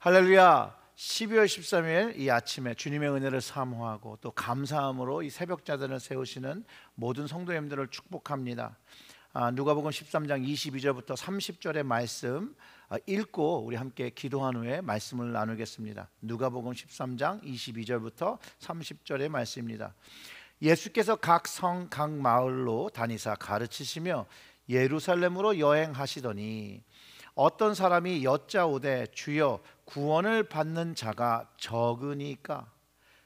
할렐루야. 12월 13일 이 아침에 주님의 은혜를 사모하고 또 감사함으로 이 새벽자들을 세우시는 모든 성도님들을 축복합니다. 누가복음 13장 22절부터 30절의 말씀 읽고 우리 함께 기도한 후에 말씀을 나누겠습니다. 누가복음 13장 22절부터 30절의 말씀입니다. 예수께서 각 성, 각 마을로 다니사 가르치시며 예루살렘으로 여행하시더니 어떤 사람이 여짜오되 주여 구원을 받는 자가 적으니까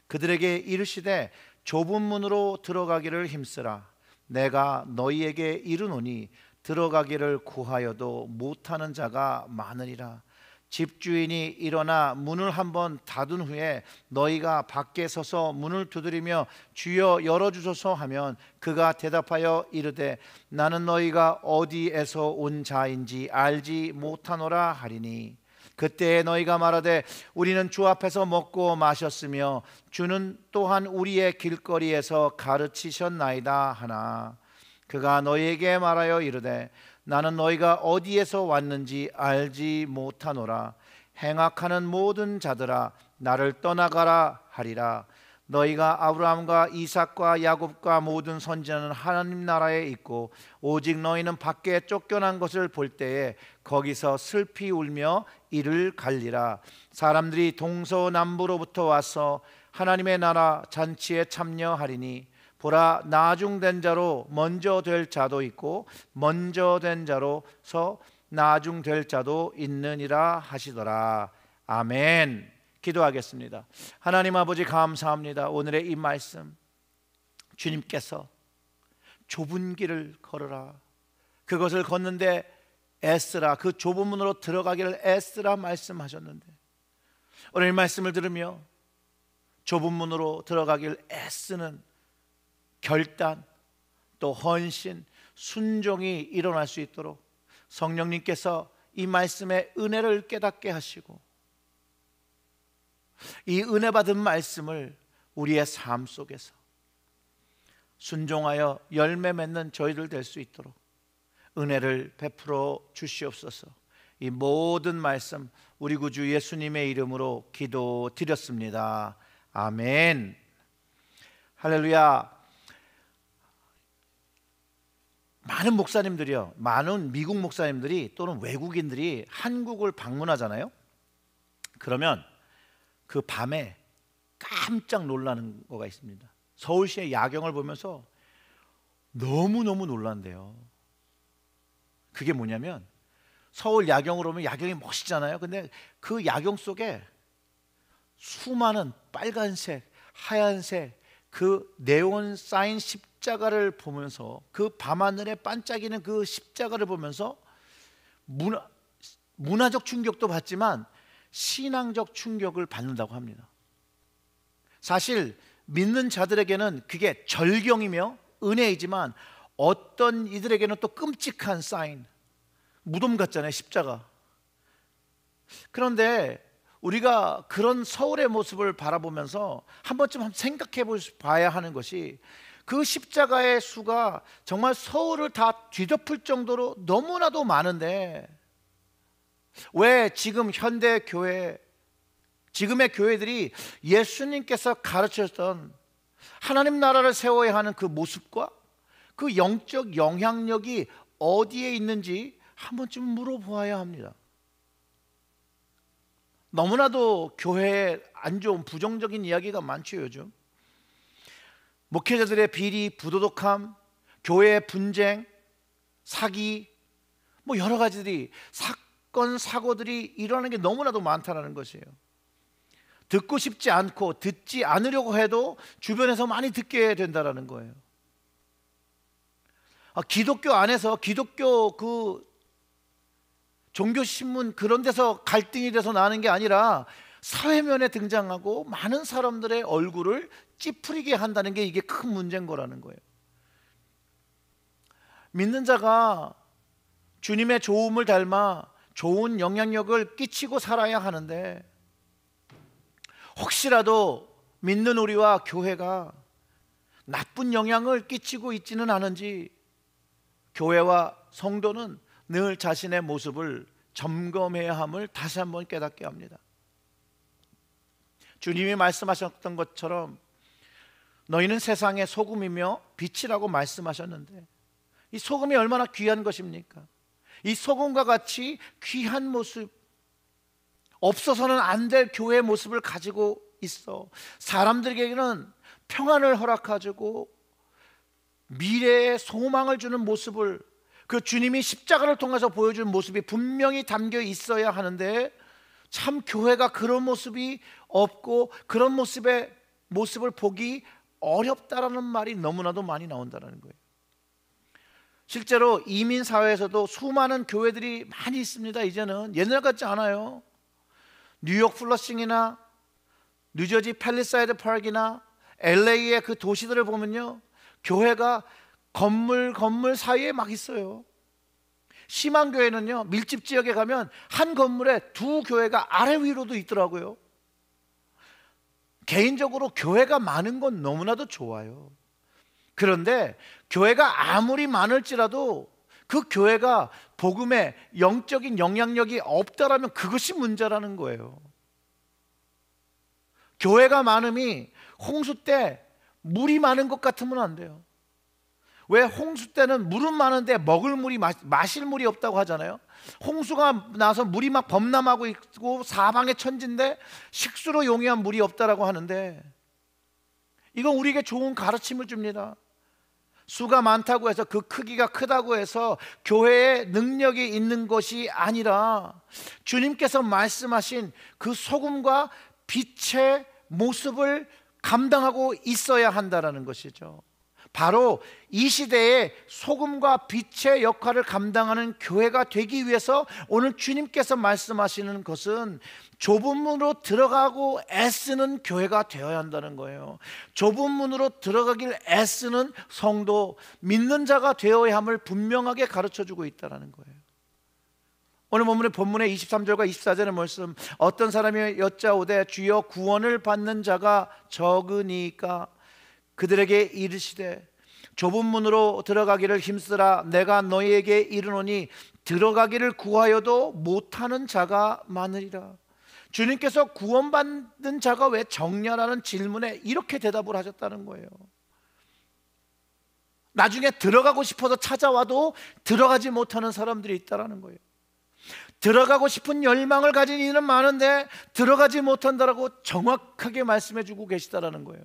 그들에게 이르시되 좁은 문으로 들어가기를 힘쓰라. 내가 너희에게 이르노니 들어가기를 구하여도 못하는 자가 많으리라. 집주인이 일어나 문을 한번 닫은 후에 너희가 밖에 서서 문을 두드리며 주여 열어주소서 하면 그가 대답하여 이르되 나는 너희가 어디에서 온 자인지 알지 못하노라 하리니 그때 너희가 말하되 우리는 주 앞에서 먹고 마셨으며 주는 또한 우리의 길거리에서 가르치셨나이다 하나 그가 너희에게 말하여 이르되 나는 너희가 어디에서 왔는지 알지 못하노라. 행악하는 모든 자들아 나를 떠나가라 하리라. 너희가 아브라함과 이삭과 야곱과 모든 선지자는 하나님 나라에 있고 오직 너희는 밖에 쫓겨난 것을 볼 때에 거기서 슬피 울며 이를 갈리라. 사람들이 동서남부로부터 와서 하나님의 나라 잔치에 참여하리니 보라 나중된 자로 먼저 될 자도 있고 먼저 된 자로서 나중될 자도 있느니라 하시더라. 아멘. 기도하겠습니다. 하나님 아버지 감사합니다. 오늘의 이 말씀 주님께서 좁은 길을 걸으라 그것을 걷는데 애쓰라 그 좁은 문으로 들어가기를 애쓰라 말씀하셨는데 오늘 이 말씀을 들으며 좁은 문으로 들어가기를 애쓰는 결단 또 헌신 순종이 일어날 수 있도록 성령님께서 이 말씀의 은혜를 깨닫게 하시고 이 은혜 받은 말씀을 우리의 삶 속에서 순종하여 열매 맺는 저희들 될 수 있도록 은혜를 베풀어 주시옵소서. 이 모든 말씀 우리 구주 예수님의 이름으로 기도드렸습니다. 아멘. 할렐루야. 많은 목사님들이요, 많은 미국 목사님들이 또는 외국인들이 한국을 방문하잖아요. 그러면 그 밤에 깜짝 놀라는 거가 있습니다. 서울시의 야경을 보면서 너무너무 놀란대요. 그게 뭐냐면 서울 야경을 보면 야경이 멋있잖아요. 근데 그 야경 속에 수많은 빨간색, 하얀색 그 네온 사인 십자가를 보면서 그 밤하늘에 반짝이는 그 십자가를 보면서 문화적 충격도 받지만 신앙적 충격을 받는다고 합니다. 사실 믿는 자들에게는 그게 절경이며 은혜이지만 어떤 이들에게는 또 끔찍한 사인, 무덤 같잖아요, 십자가. 그런데 우리가 그런 서울의 모습을 바라보면서 한 번쯤 생각해 봐야 하는 것이 그 십자가의 수가 정말 서울을 다 뒤덮을 정도로 너무나도 많은데 왜 지금 현대 교회, 지금의 교회들이 예수님께서 가르치셨던 하나님 나라를 세워야 하는 그 모습과 그 영적 영향력이 어디에 있는지 한 번쯤 물어보아야 합니다. 너무나도 교회에 안 좋은 부정적인 이야기가 많죠. 요즘 목회자들의 비리, 부도덕함, 교회의 분쟁, 사기, 뭐 여러 가지들이 사건, 사고들이 일어나는 게 너무나도 많다는 것이에요. 듣고 싶지 않고 듣지 않으려고 해도 주변에서 많이 듣게 된다는 거예요. 기독교 안에서 기독교 그 종교신문 그런 데서 갈등이 돼서 나는 게 아니라 사회면에 등장하고 많은 사람들의 얼굴을 찌푸리게 한다는 게 이게 큰 문제인 거라는 거예요. 믿는 자가 주님의 좋음을 닮아 좋은 영향력을 끼치고 살아야 하는데 혹시라도 믿는 우리와 교회가 나쁜 영향을 끼치고 있지는 않은지 교회와 성도는 늘 자신의 모습을 점검해야 함을 다시 한번 깨닫게 합니다. 주님이 말씀하셨던 것처럼 너희는 세상의 소금이며 빛이라고 말씀하셨는데, 이 소금이 얼마나 귀한 것입니까? 이 소금과 같이 귀한 모습, 없어서는 안 될 교회의 모습을 가지고 있어. 사람들에게는 평안을 허락하고 미래의 소망을 주는 모습을, 그 주님이 십자가를 통해서 보여준 모습이 분명히 담겨 있어야 하는데, 참 교회가 그런 모습이 없고 그런 모습을 보기 어렵다라는 말이 너무나도 많이 나온다는 거예요. 실제로 이민 사회에서도 수많은 교회들이 많이 있습니다. 이제는 옛날 같지 않아요. 뉴욕 플러싱이나 뉴저지 팰리사이드 파크나 LA의 그 도시들을 보면요, 교회가 건물 사이에 막 있어요. 심한 교회는요, 밀집 지역에 가면 한 건물에 두 교회가 아래 위로도 있더라고요. 개인적으로 교회가 많은 건 너무나도 좋아요. 그런데 교회가 아무리 많을지라도 그 교회가 복음에 영적인 영향력이 없다라면 그것이 문제라는 거예요. 교회가 많음이 홍수 때 물이 많은 것 같으면 안 돼요. 왜 홍수 때는 물은 많은데 먹을 물이 마실 물이 없다고 하잖아요. 홍수가 나서 물이 막 범람하고 있고 사방에 천지인데 식수로 용이한 물이 없다라고 하는데, 이건 우리에게 좋은 가르침을 줍니다. 수가 많다고 해서, 그 크기가 크다고 해서 교회에 능력이 있는 것이 아니라 주님께서 말씀하신 그 소금과 빛의 모습을 감당하고 있어야 한다는 것이죠. 바로 이 시대에 소금과 빛의 역할을 감당하는 교회가 되기 위해서 오늘 주님께서 말씀하시는 것은 좁은 문으로 들어가고 애쓰는 교회가 되어야 한다는 거예요. 좁은 문으로 들어가길 애쓰는 성도, 믿는 자가 되어야 함을 분명하게 가르쳐주고 있다는 거예요. 오늘 본문의 23절과 24절의 말씀, 어떤 사람이 여짜오되 주여 구원을 받는 자가 적으니까 그들에게 이르시되 좁은 문으로 들어가기를 힘쓰라. 내가 너희에게 이르노니 들어가기를 구하여도 못하는 자가 많으리라. 주님께서 구원받는 자가 왜 적냐라는 질문에 이렇게 대답을 하셨다는 거예요. 나중에 들어가고 싶어서 찾아와도 들어가지 못하는 사람들이 있다는 거예요. 들어가고 싶은 열망을 가진 이는 많은데 들어가지 못한다라고 정확하게 말씀해 주고 계시다라는 거예요.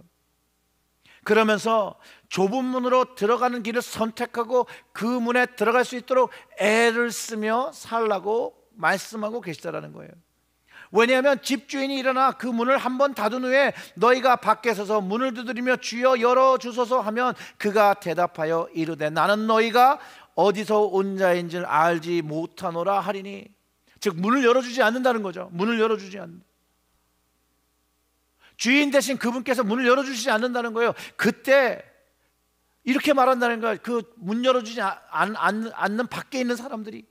그러면서 좁은 문으로 들어가는 길을 선택하고 그 문에 들어갈 수 있도록 애를 쓰며 살라고 말씀하고 계시다라는 거예요. 왜냐하면 집주인이 일어나 그 문을 한번 닫은 후에 너희가 밖에 서서 문을 두드리며 주여 열어주소서 하면 그가 대답하여 이르되 나는 너희가 어디서 온 자인 줄 알지 못하노라 하리니. 즉 문을 열어주지 않는다는 거죠. 문을 열어주지 않는다. 주인 대신 그분께서 문을 열어주시지 않는다는 거예요. 그때 이렇게 말한다는 거예요. 그 문 열어주지 않는 밖에 있는 사람들이,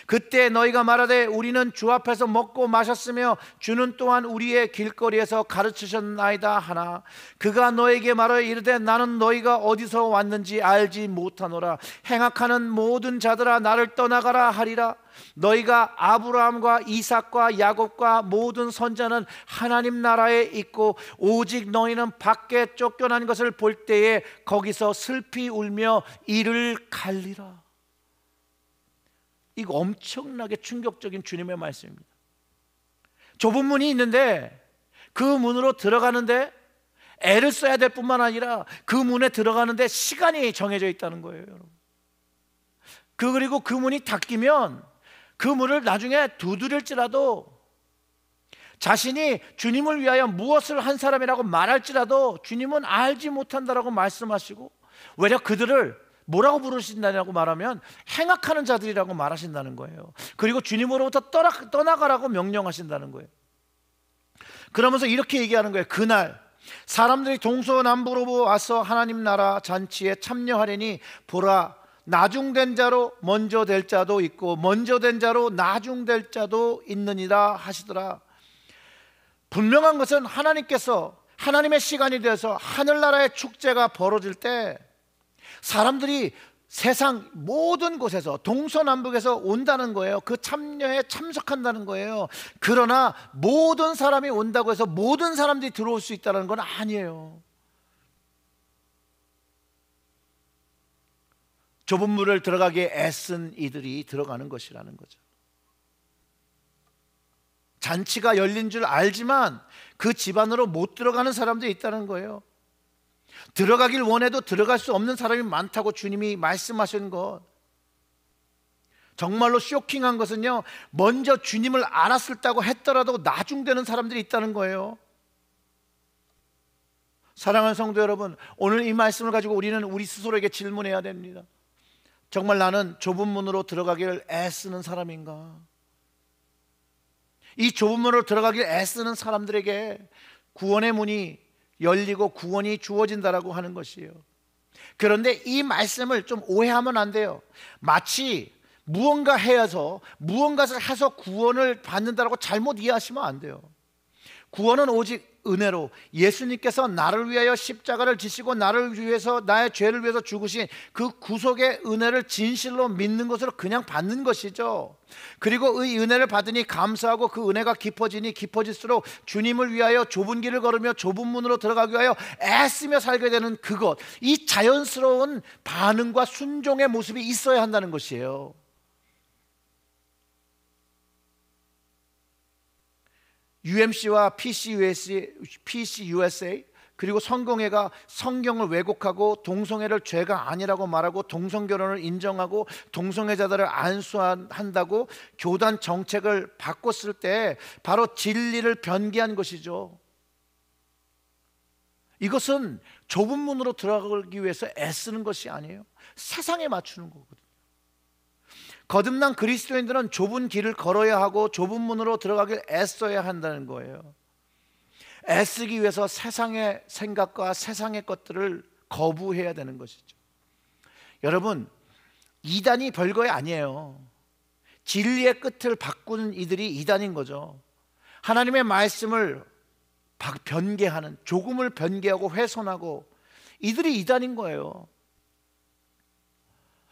그때 너희가 말하되 우리는 주 앞에서 먹고 마셨으며 주는 또한 우리의 길거리에서 가르치셨나이다 하나 그가 너에게 말하여 이르되 나는 너희가 어디서 왔는지 알지 못하노라. 행악하는 모든 자들아 나를 떠나가라 하리라. 너희가 아브라함과 이삭과 야곱과 모든 선자는 하나님 나라에 있고 오직 너희는 밖에 쫓겨난 것을 볼 때에 거기서 슬피 울며 이를 갈리라. 이거 엄청나게 충격적인 주님의 말씀입니다. 좁은 문이 있는데 그 문으로 들어가는데 애를 써야 될 뿐만 아니라 그 문에 들어가는데 시간이 정해져 있다는 거예요, 여러분. 그리고 그 문이 닫히면 그 문을 나중에 두드릴지라도 자신이 주님을 위하여 무엇을 한 사람이라고 말할지라도 주님은 알지 못한다라고 말씀하시고, 왜냐 그들을 뭐라고 부르신다고 말하면 행악하는 자들이라고 말하신다는 거예요. 그리고 주님으로부터 떠나가라고 명령하신다는 거예요. 그러면서 이렇게 얘기하는 거예요. 그날 사람들이 동서남북으로 와서 하나님 나라 잔치에 참여하려니 보라 나중된 자로 먼저 될 자도 있고 먼저 된 자로 나중될 자도 있느니라 하시더라. 분명한 것은 하나님께서 하나님의 시간이 되어서 하늘나라의 축제가 벌어질 때 사람들이 세상 모든 곳에서 동서남북에서 온다는 거예요. 그 참여에 참석한다는 거예요. 그러나 모든 사람이 온다고 해서 모든 사람들이 들어올 수 있다는 건 아니에요. 좁은 물을 들어가기에 애쓴 이들이 들어가는 것이라는 거죠. 잔치가 열린 줄 알지만 그 집 안으로 못 들어가는 사람들이 있다는 거예요. 들어가길 원해도 들어갈 수 없는 사람이 많다고 주님이 말씀하신 것. 정말로 쇼킹한 것은요, 먼저 주님을 알았다고 했더라도 나중되는 사람들이 있다는 거예요. 사랑하는 성도 여러분, 오늘 이 말씀을 가지고 우리는 우리 스스로에게 질문해야 됩니다. 정말 나는 좁은 문으로 들어가기를 애쓰는 사람인가? 이 좁은 문으로 들어가길 애쓰는 사람들에게 구원의 문이 열리고 구원이 주어진다라고 하는 것이에요. 그런데 이 말씀을 좀 오해하면 안 돼요. 마치 무언가 무언가를 해서 구원을 받는다라고 잘못 이해하시면 안 돼요. 구원은 오직 은혜로, 예수님께서 나를 위하여 십자가를 지시고 나를 위해서, 나의 죄를 위해서 죽으신 그 구속의 은혜를 진실로 믿는 것으로 그냥 받는 것이죠. 그리고 이 은혜를 받으니 감사하고 그 은혜가 깊어질수록 주님을 위하여 좁은 길을 걸으며 좁은 문으로 들어가기 위하여 애쓰며 살게 되는 그것, 이 자연스러운 반응과 순종의 모습이 있어야 한다는 것이에요. UMC와 PCUSA 그리고 성공회가 성경을 왜곡하고 동성애를 죄가 아니라고 말하고 동성결혼을 인정하고 동성애자들을 안수한다고 교단 정책을 바꿨을 때 바로 진리를 변개한 것이죠. 이것은 좁은 문으로 들어가기 위해서 애쓰는 것이 아니에요. 세상에 맞추는 거거든요. 거듭난 그리스도인들은 좁은 길을 걸어야 하고 좁은 문으로 들어가길 애써야 한다는 거예요. 애쓰기 위해서 세상의 생각과 세상의 것들을 거부해야 되는 것이죠. 여러분, 이단이 별거 아니에요. 진리의 끝을 바꾸는 이들이 이단인 거죠. 하나님의 말씀을 변개하는, 조금을 변개하고 훼손하고, 이들이 이단인 거예요.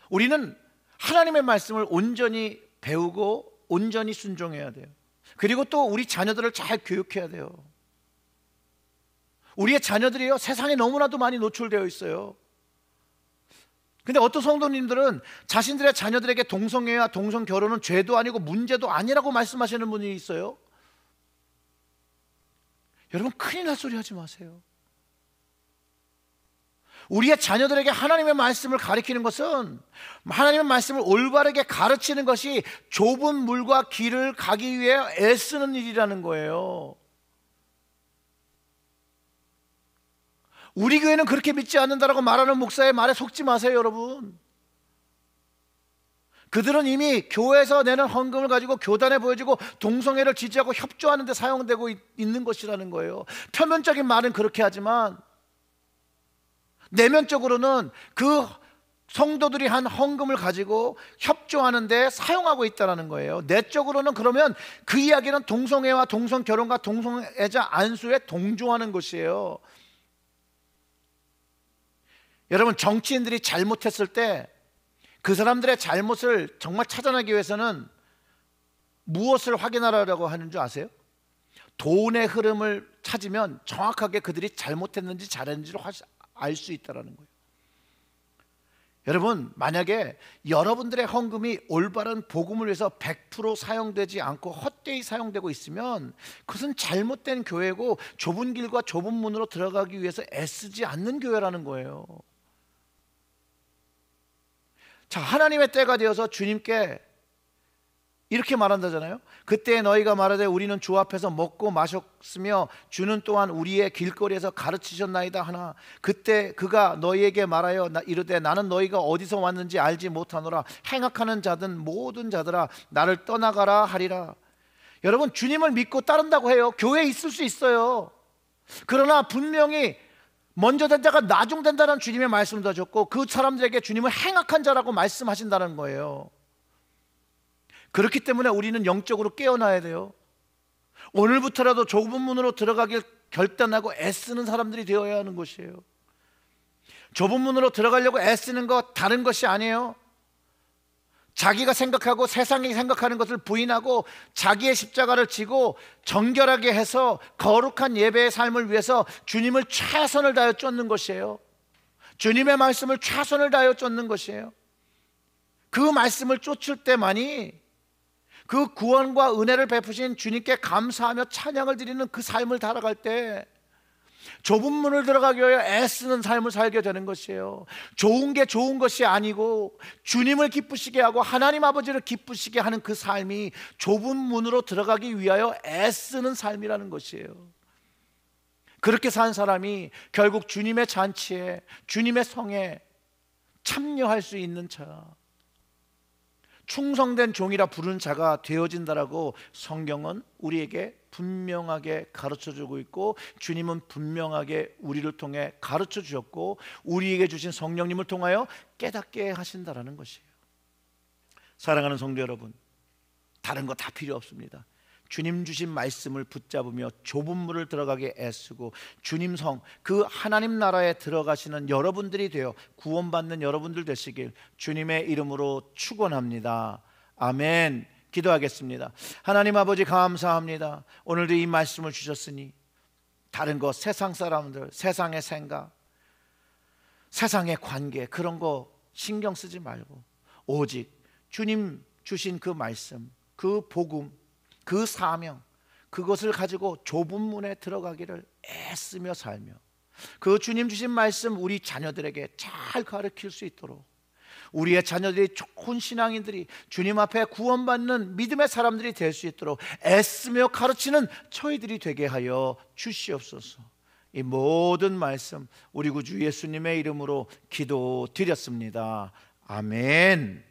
우리는 하나님의 말씀을 온전히 배우고 온전히 순종해야 돼요. 그리고 또 우리 자녀들을 잘 교육해야 돼요. 우리의 자녀들이요, 세상에 너무나도 많이 노출되어 있어요. 근데 어떤 성도님들은 자신들의 자녀들에게 동성애와 동성결혼은 죄도 아니고 문제도 아니라고 말씀하시는 분이 있어요. 여러분, 큰일 날 소리 하지 마세요. 우리의 자녀들에게 하나님의 말씀을 가르치는 것은, 하나님의 말씀을 올바르게 가르치는 것이 좁은 물과 길을 가기 위해 애쓰는 일이라는 거예요. 우리 교회는 그렇게 믿지 않는다라고 말하는 목사의 말에 속지 마세요, 여러분. 그들은 이미 교회에서 내는 헌금을 가지고 교단에 보여주고 동성애를 지지하고 협조하는 데 사용되고 있는 것이라는 거예요. 표면적인 말은 그렇게 하지만 내면적으로는 그 성도들이 한 헌금을 가지고 협조하는 데 사용하고 있다는 거예요. 내적으로는 그러면 그 이야기는 동성애와 동성결혼과 동성애자 안수에 동조하는 것이에요. 여러분, 정치인들이 잘못했을 때 그 사람들의 잘못을 정말 찾아내기 위해서는 무엇을 확인하라고 하는 줄 아세요? 돈의 흐름을 찾으면 정확하게 그들이 잘못했는지 잘했는지를 알 수 있다는 거예요. 여러분, 만약에 여러분들의 헌금이 올바른 복음을 위해서 100% 사용되지 않고 헛되이 사용되고 있으면 그것은 잘못된 교회고 좁은 길과 좁은 문으로 들어가기 위해서 애쓰지 않는 교회라는 거예요. 자, 하나님의 때가 되어서 주님께 이렇게 말한다잖아요. 그때 너희가 말하되 우리는 주 앞에서 먹고 마셨으며 주는 또한 우리의 길거리에서 가르치셨나이다 하나, 그때 그가 너희에게 말하여 이르되 나는 너희가 어디서 왔는지 알지 못하노라. 행악하는 자든 모든 자들아 나를 떠나가라 하리라. 여러분, 주님을 믿고 따른다고 해요. 교회에 있을 수 있어요. 그러나 분명히 먼저 된 자가 나중된다는 주님의 말씀을 하셨고 그 사람들에게 주님은 행악한 자라고 말씀하신다는 거예요. 그렇기 때문에 우리는 영적으로 깨어나야 돼요. 오늘부터라도 좁은 문으로 들어가길 결단하고 애쓰는 사람들이 되어야 하는 것이에요. 좁은 문으로 들어가려고 애쓰는 것 다른 것이 아니에요. 자기가 생각하고 세상이 생각하는 것을 부인하고 자기의 십자가를 지고 정결하게 해서 거룩한 예배의 삶을 위해서 주님을 최선을 다하여 쫓는 것이에요. 주님의 말씀을 최선을 다하여 쫓는 것이에요. 그 말씀을 쫓을 때만이 그 구원과 은혜를 베푸신 주님께 감사하며 찬양을 드리는 그 삶을 살아갈 때 좁은 문을 들어가기 위하여 애쓰는 삶을 살게 되는 것이에요. 좋은 게 좋은 것이 아니고 주님을 기쁘시게 하고 하나님 아버지를 기쁘시게 하는 그 삶이 좁은 문으로 들어가기 위하여 애쓰는 삶이라는 것이에요. 그렇게 산 사람이 결국 주님의 잔치에, 주님의 성에 참여할 수 있는 자, 충성된 종이라 부르는 자가 되어진다라고 성경은 우리에게 분명하게 가르쳐주고 있고, 주님은 분명하게 우리를 통해 가르쳐 주셨고 우리에게 주신 성령님을 통하여 깨닫게 하신다라는 것이에요. 사랑하는 성도 여러분, 다른 거 다 필요 없습니다. 주님 주신 말씀을 붙잡으며 좁은 문을 들어가게 애쓰고 주님 성, 그 하나님 나라에 들어가시는 여러분들이 되어 구원받는 여러분들 되시길 주님의 이름으로 축원합니다. 아멘. 기도하겠습니다. 하나님 아버지, 감사합니다. 오늘도 이 말씀을 주셨으니 다른 거, 세상 사람들, 세상의 생각, 세상의 관계, 그런 거 신경 쓰지 말고 오직 주님 주신 그 말씀, 그 복음, 그 사명, 그것을 가지고 좁은 문에 들어가기를 애쓰며 살며 그 주님 주신 말씀 우리 자녀들에게 잘 가르칠 수 있도록, 우리의 자녀들이 좋은 신앙인들이 주님 앞에 구원받는 믿음의 사람들이 될 수 있도록 애쓰며 가르치는 저희들이 되게 하여 주시옵소서. 이 모든 말씀 우리 구주 예수님의 이름으로 기도드렸습니다. 아멘.